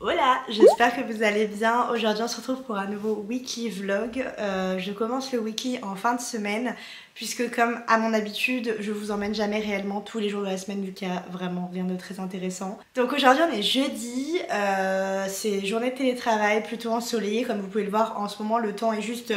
Hola, j'espère que vous allez bien. Aujourd'hui on se retrouve pour un nouveau weekly vlog. Je commence le weekly en fin de semaine puisque comme à mon habitude je vous emmène jamais réellement tous les jours de la semaine vu qu'il y a vraiment rien de très intéressant. Donc aujourd'hui on est jeudi, c'est journée de télétravail plutôt ensoleillée comme vous pouvez le voir en ce moment le temps est juste...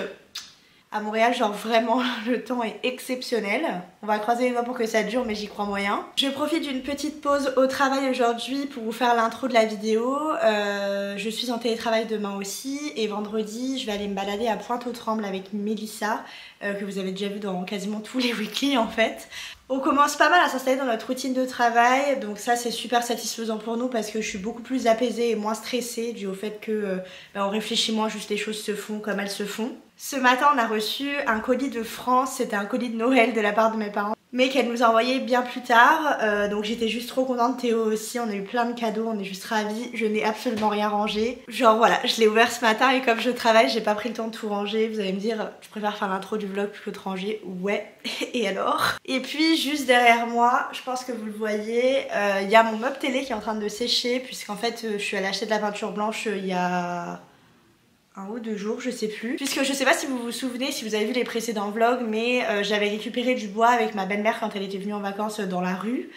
À Montréal, genre vraiment, le temps est exceptionnel. On va croiser les doigts pour que ça dure, mais j'y crois moyen. Je profite d'une petite pause au travail aujourd'hui pour vous faire l'intro de la vidéo. Je suis en télétravail demain aussi. Et vendredi, je vais aller me balader à Pointe-aux-Trembles avec Mélissa, que vous avez déjà vu dans quasiment tous les weekly en fait. On commence pas mal à s'installer dans notre routine de travail, donc ça c'est super satisfaisant pour nous parce que je suis beaucoup plus apaisée et moins stressée dû au fait que on réfléchit moins, juste les choses se font comme elles se font. Ce matin on a reçu un colis de France, c'était un colis de Noël de la part de mes parents, mais qu'elle nous a envoyé bien plus tard, donc j'étais juste trop contente, Théo aussi, on a eu plein de cadeaux, on est juste ravis, je n'ai absolument rien rangé. Genre voilà, je l'ai ouvert ce matin et comme je travaille, j'ai pas pris le temps de tout ranger, vous allez me dire, je préfère faire l'intro du vlog plutôt que de ranger, ouais, et alors? Et puis juste derrière moi, je pense que vous le voyez, il y a mon meuble télé qui est en train de sécher, puisqu'en fait je suis allée acheter de la peinture blanche il y a... 1 ou 2 jours, je sais plus. Puisque je sais pas si vous vous souvenez, si vous avez vu les précédents vlogs, mais j'avais récupéré du bois avec ma belle-mère quand elle était venue en vacances dans la rue.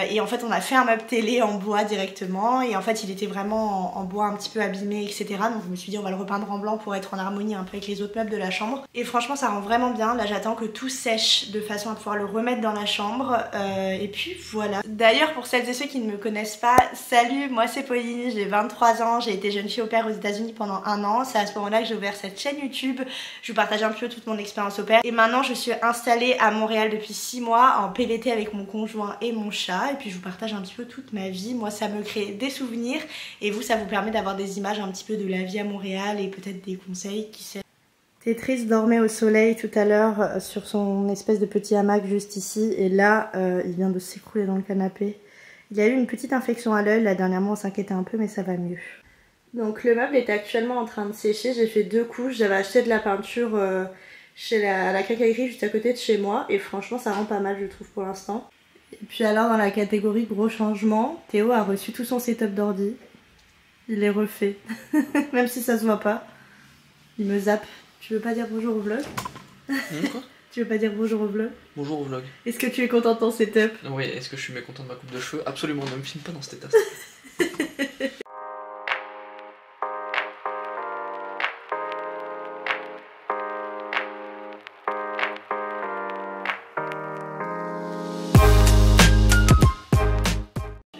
Et en fait on a fait un meuble télé en bois directement et en fait il était vraiment en bois un petit peu abîmé etc. Donc je me suis dit on va le repeindre en blanc pour être en harmonie un peu avec les autres meubles de la chambre. Et franchement ça rend vraiment bien. Là j'attends que tout sèche de façon à pouvoir le remettre dans la chambre. Et puis voilà. D'ailleurs pour celles et ceux qui ne me connaissent pas, salut, moi c'est Pauline, j'ai 23 ans, j'ai été jeune fille au pair aux États-Unis pendant 1 an. C'est à ce moment là que j'ai ouvert cette chaîne YouTube. Je vous partage un peu toute mon expérience au pair. Et maintenant je suis installée à Montréal depuis 6 mois en PVT avec mon conjoint et mon chat, et puis je vous partage un petit peu toute ma vie. Moi ça me crée des souvenirs et vous ça vous permet d'avoir des images un petit peu de la vie à Montréal et peut-être des conseils, qui sait. Tetris dormait au soleil tout à l'heure sur son espèce de petit hamac juste ici et là il vient de s'écrouler dans le canapé. Il a eu une petite infection à l'œil, là dernièrement on s'inquiétait un peu mais ça va mieux. Donc le meuble est actuellement en train de sécher, j'ai fait 2 couches, j'avais acheté de la peinture chez la quincaillerie juste à côté de chez moi et franchement ça rend pas mal je trouve pour l'instant. Et puis alors dans la catégorie gros changement, Théo a reçu tout son setup d'ordi. Il est refait, même si ça se voit pas. Il me zappe. Tu veux pas dire bonjour au vlog? Quoi? Tu veux pas dire bonjour au vlog? Bonjour au vlog. Est-ce que tu es content de ton setup? Oui, est-ce que je suis mécontent de ma coupe de cheveux? Absolument, ne me filme pas dans cet état.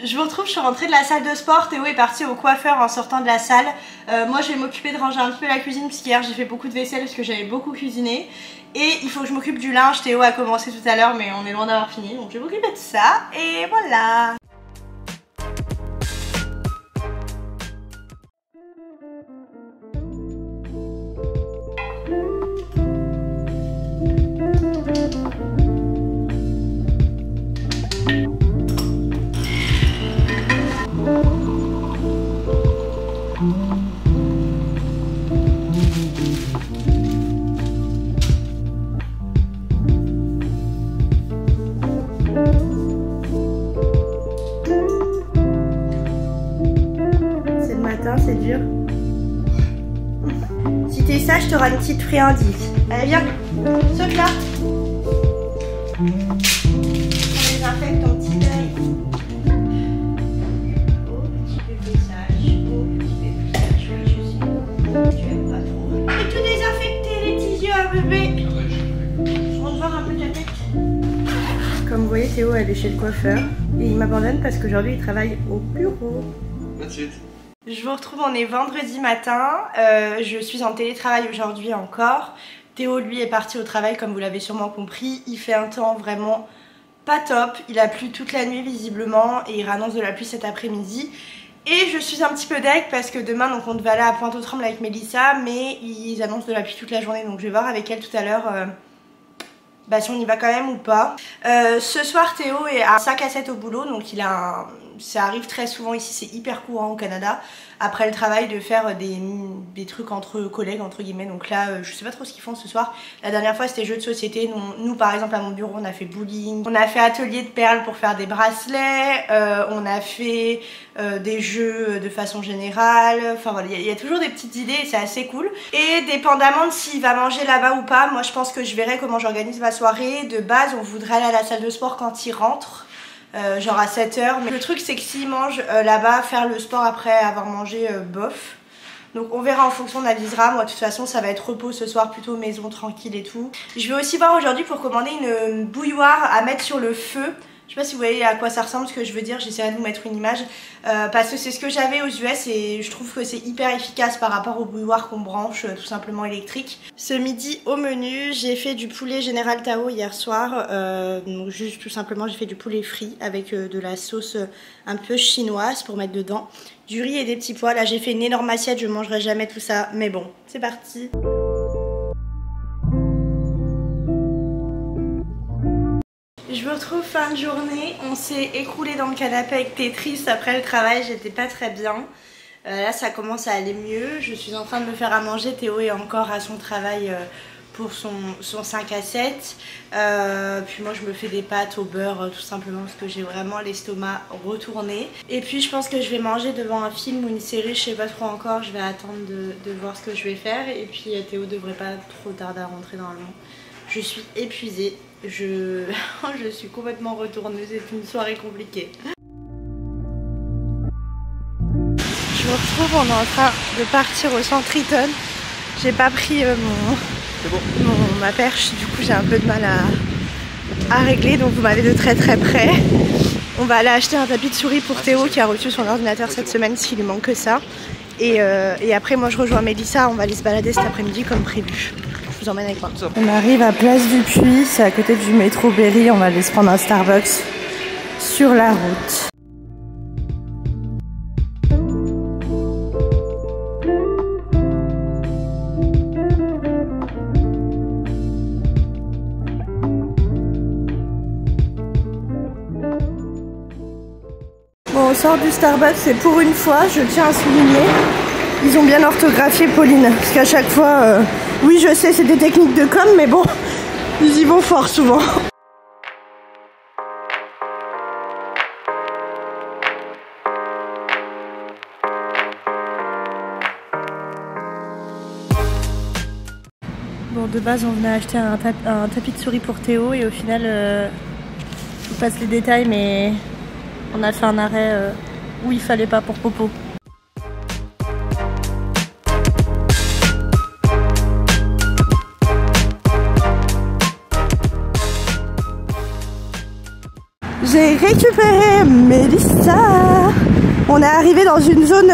Je vous retrouve, je suis rentrée de la salle de sport, Théo est parti au coiffeur en sortant de la salle. Moi je vais m'occuper de ranger un petit peu la cuisine puisqu'hier j'ai fait beaucoup de vaisselle parce que j'avais beaucoup cuisiné. Et il faut que je m'occupe du linge, Théo a commencé tout à l'heure mais on est loin d'avoir fini. Donc je vais m'occuper de ça et voilà. C'est dur. Si t'es sage, t'auras une petite friandise. Allez, viens. Saute là. On désinfecte ton petit œil. Oh, petit bébé sage. Oh, petit bébé sage. Oui, je sais. Tu aimes pas trop. Et tout désinfecter les petits yeux à bébé. Je rentre voir un peu ta tête. Comme vous voyez, Théo elle est chez le coiffeur. Et il m'abandonne parce qu'aujourd'hui il travaille au bureau. Tout de suite. Je vous retrouve, on est vendredi matin, je suis en télétravail aujourd'hui encore. Théo lui est parti au travail comme vous l'avez sûrement compris, il fait un temps vraiment pas top, il a plu toute la nuit visiblement et il annonce de la pluie cet après-midi. Et je suis un petit peu deg parce que demain donc on devait aller à Pointe-aux-Trembles avec Mélissa mais ils annoncent de la pluie toute la journée donc je vais voir avec elle tout à l'heure si on y va quand même ou pas. Ce soir Théo est à 5 à 7 au boulot donc il a ça arrive très souvent ici, c'est hyper courant au Canada, après le travail de faire des trucs entre collègues entre guillemets. Donc là je sais pas trop ce qu'ils font ce soir. La dernière fois c'était jeux de société. Nous par exemple à mon bureau on a fait bowling, on a fait atelier de perles pour faire des bracelets, on a fait des jeux de façon générale. Enfin voilà, il y a toujours des petites idées et c'est assez cool. Et dépendamment de s'il va manger là-bas ou pas, moi je pense que je verrai comment j'organise ma soirée. De base on voudrait aller à la salle de sport quand il rentre. Genre à 7h, mais le truc c'est que s'il mange là-bas, faire le sport après avoir mangé bof. Donc on verra en fonction, on avisera. Moi de toute façon ça va être repos ce soir, plutôt maison tranquille et tout. Je vais aussi voir aujourd'hui pour commander une bouilloire à mettre sur le feu. Je sais pas si vous voyez à quoi ça ressemble, ce que je veux dire, j'essaierai de vous mettre une image parce que c'est ce que j'avais aux US et je trouve que c'est hyper efficace par rapport aux bouilloires qu'on branche tout simplement électriques. Ce midi au menu, j'ai fait du poulet Général Tao hier soir, donc juste tout simplement j'ai fait du poulet frit avec de la sauce un peu chinoise pour mettre dedans, du riz et des petits pois. Là j'ai fait une énorme assiette, je mangerai jamais tout ça, mais bon, c'est parti. Je me retrouve fin de journée, on s'est écroulé dans le canapé avec Tetris après le travail, j'étais pas très bien. Là ça commence à aller mieux, je suis en train de me faire à manger, Théo est encore à son travail pour son 5 à 7. Puis moi je me fais des pâtes au beurre tout simplement parce que j'ai vraiment l'estomac retourné. Et puis je pense que je vais manger devant un film ou une série, je sais pas trop encore, je vais attendre de voir ce que je vais faire. Et puis Théo devrait pas trop tarder à rentrer normalement. Je suis épuisée, je suis complètement retournée, c'est une soirée compliquée. Je me retrouve, on est en train de partir au centre Eaton. J'ai pas pris ma perche, du coup j'ai un peu de mal à régler, donc vous m'avez de très très près. On va aller acheter un tapis de souris pour Théo qui a reçu son ordinateur cette semaine, s'il lui manque que ça. Et après moi je rejoins Mélissa, on va aller se balader cet après-midi comme prévu. Je vous emmène avec moi. On arrive à Place du Puy, c'est à côté du métro Berry, on va aller se prendre un Starbucks sur la route. Bon, on sort du Starbucks et pour une fois, je tiens à souligner, ils ont bien orthographié Pauline. Parce qu'à chaque fois, oui je sais c'est des techniques de com, mais bon, ils y vont fort souvent. Bon, de base on venait acheter un tapis de souris pour Théo et au final, je vous passe les détails, mais on a fait un arrêt où il fallait pas pour Popo. J'ai récupéré Mélissa. On est arrivé dans une zone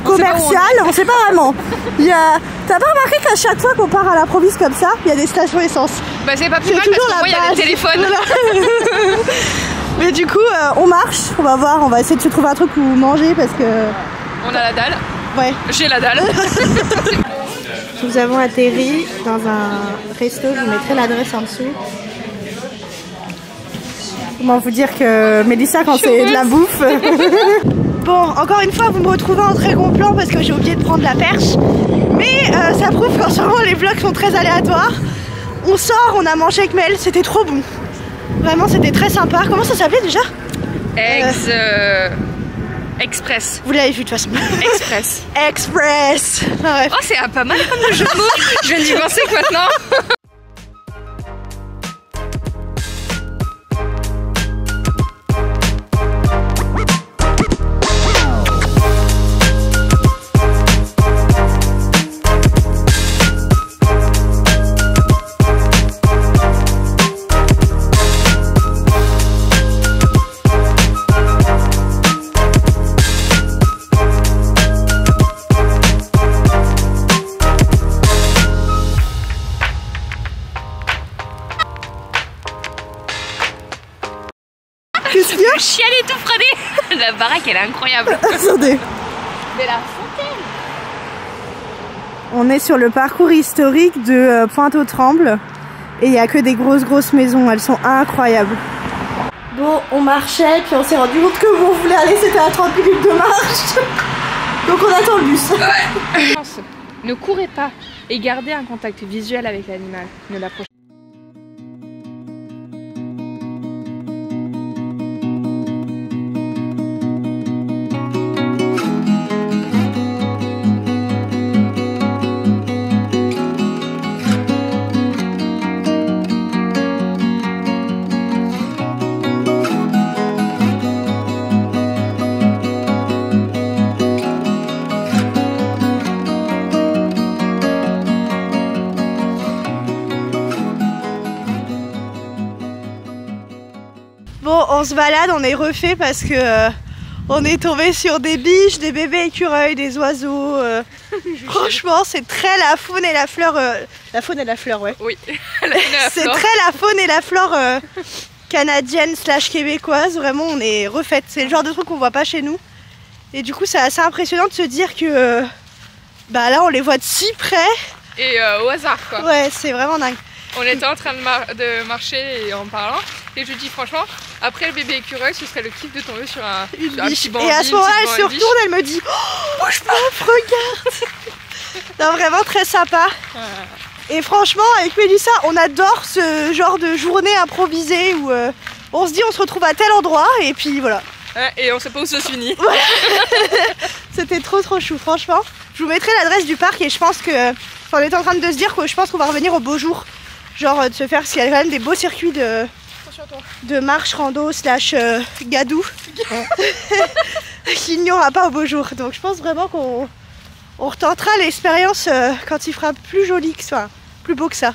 commerciale, on sait pas vraiment. T'as pas remarqué qu'à chaque fois qu'on part à l'improviste comme ça, il y a des stations essence? Bah c'est pas plus mal parce qu'au moins il y a des téléphones. Voilà. Mais du coup on marche, on va voir, on va essayer de se trouver un truc où manger parce que... On a la dalle. Ouais. J'ai la dalle. Nous avons atterri dans un resto, je vous mettrai l'adresse en dessous. Comment vous dire que Mélissa quand c'est de la bouffe. Bon, encore une fois vous me retrouvez en très gros plan parce que j'ai oublié de prendre la perche. Mais ça prouve qu'en ce moment les vlogs sont très aléatoires. On sort, on a mangé avec Mel, c'était trop bon. Vraiment c'était très sympa. Comment ça s'appelait déjà? Express. Vous l'avez vu de toute façon. Express. Express. Ah, oh c'est pas mal comme jeu de mots. Je viens d'y penser que maintenant. Qu'est-ce qu'il y a? Le chien est tout fredé. La baraque elle est incroyable. Attendez. Mais la fontaine. On est sur le parcours historique de Pointe-aux-Trembles et il n'y a que des grosses maisons, elles sont incroyables. Bon, on marchait, puis on s'est rendu compte que où on voulait aller, c'était à 30 minutes de marche. Donc on attend le bus. Ne courez pas et gardez un contact visuel avec l'animal. Ne l'approchez pas. Bon, on se balade, on est refait parce que on est tombé sur des biches, des bébés écureuils, des oiseaux. Franchement, c'est très la faune et la fleur. La faune et la fleur, ouais. Oui, c'est très la faune et la flore canadienne / québécoise. Vraiment, on est refaite. C'est le genre de truc qu'on voit pas chez nous. Et du coup, c'est assez impressionnant de se dire que bah là, on les voit de si près. Et au hasard, quoi. Ouais, c'est vraiment dingue. On était en train de marcher et en parlant. Et je dis franchement, après le bébé écureuil, ce serait le kiff de tomber sur un petit bandit. Et à ce moment-là, elle se retourne, elle me dit oh, bouge pas, regarde. Non, vraiment très sympa. Et franchement, avec Mélissa, on adore ce genre de journée improvisée où on se dit on se retrouve à tel endroit et puis voilà. Ouais, et on sait pas où ça se finit. Voilà. C'était trop chou, franchement. Je vous mettrai l'adresse du parc et je pense que... on est en train de se dire que je pense qu'on va revenir au beau jour. Genre de se faire, parce qu'il y a quand même des beaux circuits de marche, rando / gadou qu'il n'y aura pas au beau jour. Donc je pense vraiment qu'on retentera l'expérience quand il fera plus joli que ça, plus beau que ça.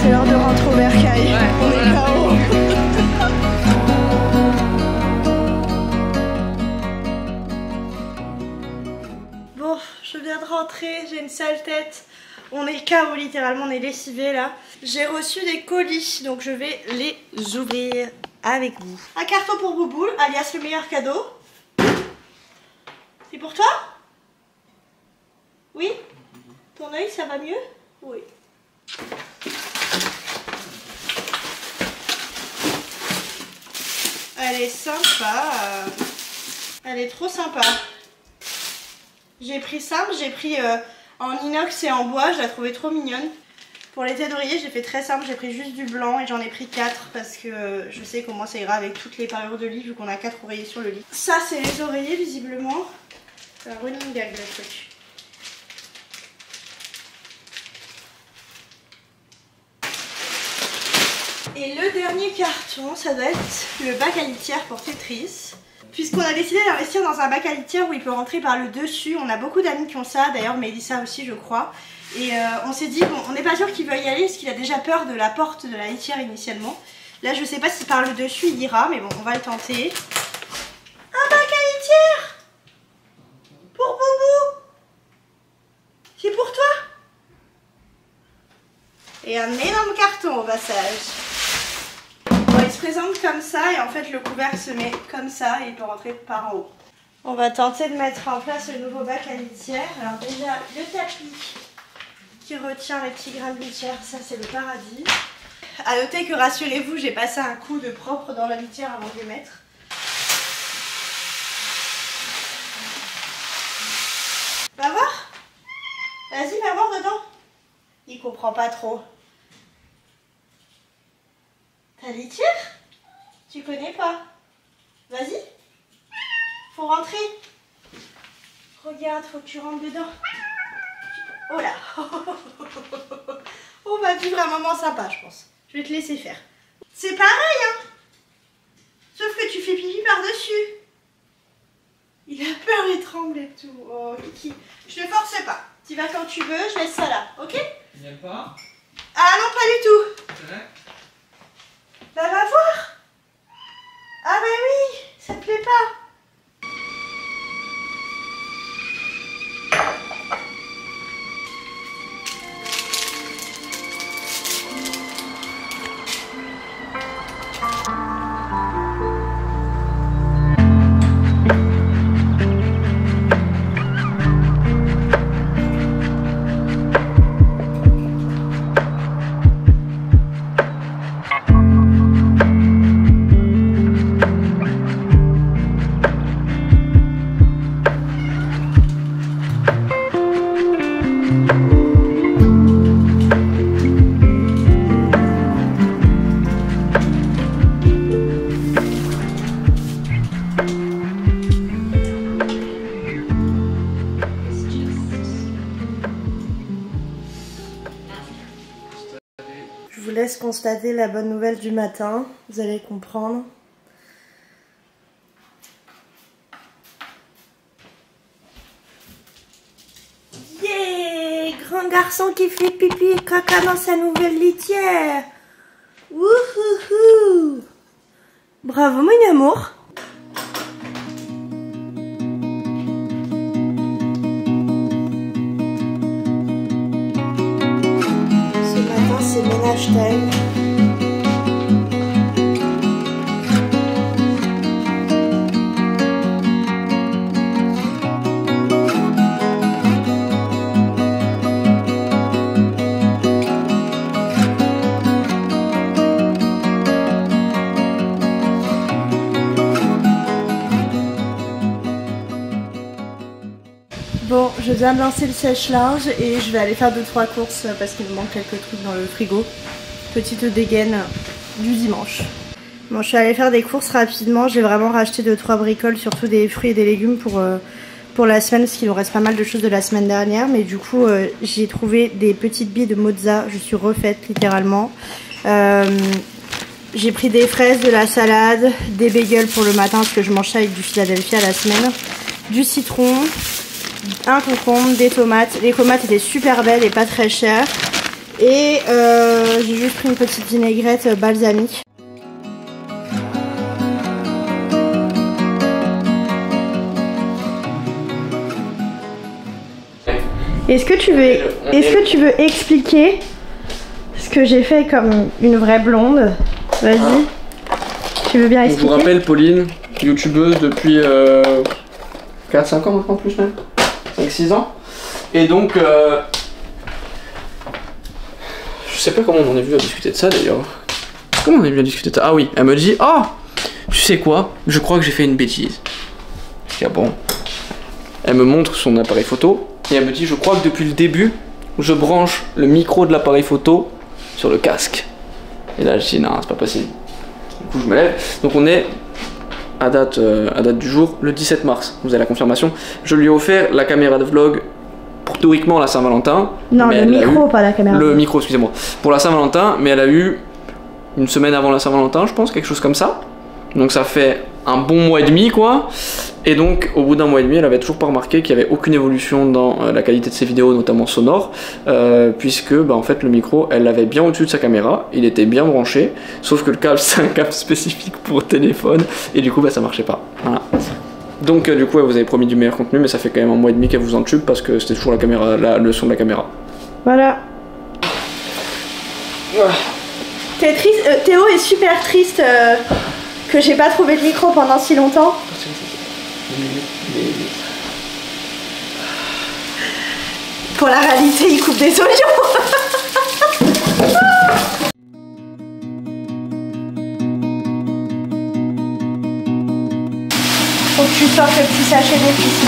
C'est l'heure de rentrer au bercail. Ouais, On est KO. Bon, je viens de rentrer, j'ai une sale tête. On est KO littéralement, on est lessivés là. J'ai reçu des colis, donc je vais les ouvrir avec vous. Un carton pour Bouboule, alias le meilleur cadeau. C'est pour toi? Oui? Ton œil, ça va mieux? Oui. Elle est sympa. Elle est trop sympa. J'ai pris simple, j'ai pris en inox et en bois, je la trouvais trop mignonne. Pour les têtes d'oreiller, j'ai fait très simple, j'ai pris juste du blanc et j'en ai pris 4 parce que je sais comment ça ira avec toutes les parures de lit vu qu'on a 4 oreillers sur le lit. Ça, c'est les oreillers visiblement. C'est un running gag le truc. Et le dernier carton, ça doit être le bac à litière pour Tetris. Puisqu'on a décidé d'investir dans un bac à litière où il peut rentrer par le dessus. On a beaucoup d'amis qui ont ça, d'ailleurs Mélissa aussi je crois. Et on s'est dit, bon, on n'est pas sûr qu'il veuille y aller parce qu'il a déjà peur de la porte de la litière initialement. Là je sais pas si par le dessus il ira, mais bon, on va le tenter. Un bac à litière pour Boubou. C'est pour toi. Et un énorme carton au passage. Bon, il se présente comme ça et en fait le couvercle se met comme ça et il peut rentrer par en haut. On va tenter de mettre en place le nouveau bac à litière. Alors déjà le tapis qui retient les petits grains de litière, ça c'est le paradis. A noter que rassurez-vous, j'ai passé un coup de propre dans la litière avant de les mettre. Va voir. Vas-y, va voir dedans. Il comprend pas trop. Ta litière? Tu connais pas? Vas-y. Faut rentrer. Regarde, faut que tu rentres dedans. Oh là. On va vivre un moment sympa, je pense. Je vais te laisser faire. C'est pareil, hein. Sauf que tu fais pipi par-dessus. Il a peur et tremble et tout. Oh, Kiki. Je te force pas. Tu vas quand tu veux, je laisse ça là, ok? Il n'y a pas? Ah non, pas du tout. C'est vrai? Bah va voir. Ah bah oui, ça te plaît pas. constater la bonne nouvelle du matin, vous allez comprendre. Yeah! Grand garçon qui fait pipi et caca dans sa nouvelle litière. Wouhouhou! Bravo mon amour! Ce matin c'est ménage time. Bon, je viens de lancer le sèche-linge et je vais aller faire 2-3 courses parce qu'il me manque quelques trucs dans le frigo. Petite dégaine du dimanche. Bon, je suis allée faire des courses rapidement. J'ai vraiment racheté 2-3 bricoles, surtout des fruits et des légumes pour la semaine parce qu'il nous reste pas mal de choses de la semaine dernière. Mais du coup, j'ai trouvé des petites billes de mozza. Je suis refaite littéralement. J'ai pris des fraises, de la salade, des bagels pour le matin parce que je mange ça avec du Philadelphia la semaine. Du citron. Un concombre, des tomates. Les tomates étaient super belles et pas très chères. Et j'ai juste pris une petite vinaigrette balsamique. Est-ce que tu veux expliquer ce que j'ai fait comme une vraie blonde? Vas-y. Tu veux bien expliquer? Je vous rappelle, Pauline, youtubeuse depuis 4-5 ans maintenant, plus même. 5-6 ans. Et donc, je sais pas comment on en est venu à discuter de ça d'ailleurs. Comment on est venu à discuter de ça? Ah oui, elle me dit, oh, tu sais quoi? Je crois que j'ai fait une bêtise. Je dis, ah bon? Elle me montre son appareil photo et elle me dit, je crois que depuis le début, je branche le micro de l'appareil photo sur le casque. Et là, je dis, non, c'est pas possible. Du coup, je me lève. Donc on est à date du jour, le 17 mars, vous avez la confirmation. Je lui ai offert la caméra de vlog pour théoriquement la Saint-Valentin. Non, le micro, pas la caméra. Le micro, excusez-moi. Pour la Saint-Valentin, mais elle a eu une semaine avant la Saint-Valentin, je pense, quelque chose comme ça. Donc ça fait un bon mois et demi, quoi. Et donc, au bout d'un mois et demi, elle avait toujours pas remarqué qu'il n'y avait aucune évolution dans la qualité de ses vidéos, notamment sonores, puisque, bah, en fait, le micro, elle l'avait bien au-dessus de sa caméra, il était bien branché, sauf que le câble, c'est un câble spécifique pour téléphone, et du coup, bah, ça marchait pas. Voilà. Donc, du coup, elle vous avait promis du meilleur contenu, mais ça fait quand même un mois et demi qu'elle vous entube, parce que c'était toujours la caméra, le son de la caméra. Voilà. T'es triste, Théo est super triste que j'ai pas trouvé de micro pendant si longtemps. Pour la réalité, il coupe des oignons. Faut que tu sortes le petit sachet d'épices.